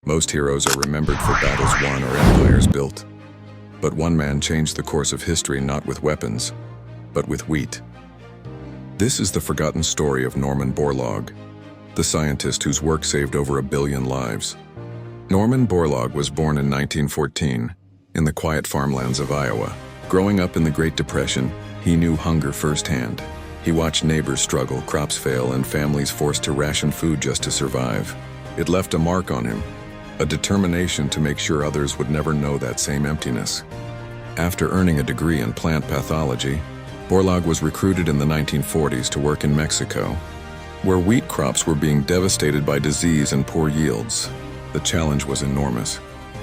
Most heroes are remembered for battles won or empires built. But one man changed the course of history not with weapons, but with wheat. This is the forgotten story of Norman Borlaug, the scientist whose work saved over 1 billion lives. Norman Borlaug was born in 1914 in the quiet farmlands of Iowa. Growing up in the Great Depression, he knew hunger firsthand. He watched neighbors struggle, crops fail, and families forced to ration food just to survive. It left a mark on him, a determination to make sure others would never know that same emptiness. After earning a degree in plant pathology, Borlaug was recruited in the 1940s to work in Mexico, where wheat crops were being devastated by disease and poor yields. The challenge was enormous.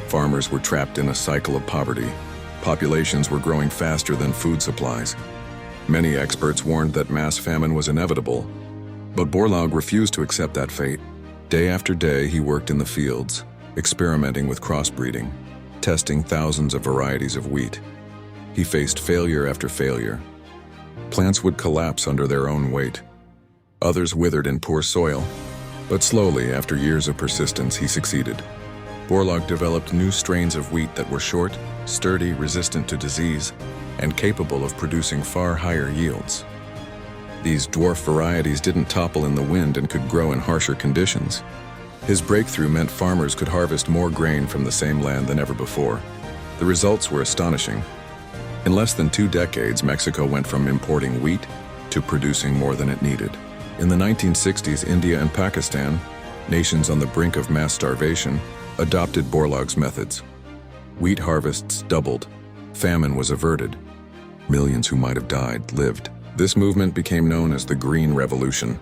Farmers were trapped in a cycle of poverty. Populations were growing faster than food supplies. Many experts warned that mass famine was inevitable, but Borlaug refused to accept that fate. Day after day, he worked in the fields, experimenting with crossbreeding, testing thousands of varieties of wheat. He faced failure after failure. Plants would collapse under their own weight. Others withered in poor soil, but slowly, after years of persistence, he succeeded. Borlaug developed new strains of wheat that were short, sturdy, resistant to disease, and capable of producing far higher yields. These dwarf varieties didn't topple in the wind and could grow in harsher conditions. His breakthrough meant farmers could harvest more grain from the same land than ever before. The results were astonishing. In less than 2 decades, Mexico went from importing wheat to producing more than it needed. In the 1960s, India and Pakistan, nations on the brink of mass starvation, adopted Borlaug's methods. Wheat harvests doubled. Famine was averted. Millions who might have died lived. This movement became known as the Green Revolution.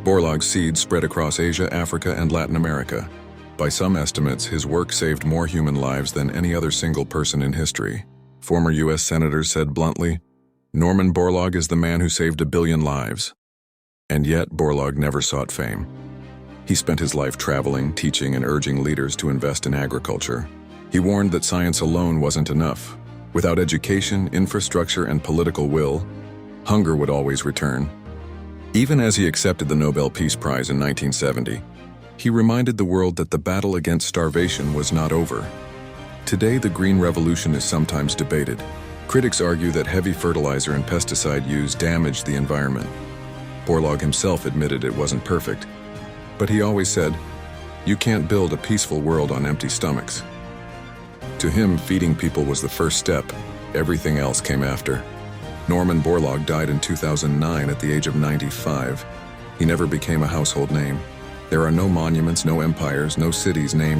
Borlaug's seeds spread across Asia, Africa, and Latin America. By some estimates, his work saved more human lives than any other single person in history. Former U.S. senators said bluntly, "Norman Borlaug is the man who saved 1 billion lives." And yet, Borlaug never sought fame. He spent his life traveling, teaching, and urging leaders to invest in agriculture. He warned that science alone wasn't enough. Without education, infrastructure, and political will, hunger would always return. Even as he accepted the Nobel Peace Prize in 1970, he reminded the world that the battle against starvation was not over. Today, the Green Revolution is sometimes debated. Critics argue that heavy fertilizer and pesticide use damaged the environment. Borlaug himself admitted it wasn't perfect, but he always said, "You can't build a peaceful world on empty stomachs." To him, feeding people was the first step. Everything else came after. Norman Borlaug died in 2009 at the age of 95. He never became a household name. There are no monuments, no empires, no cities named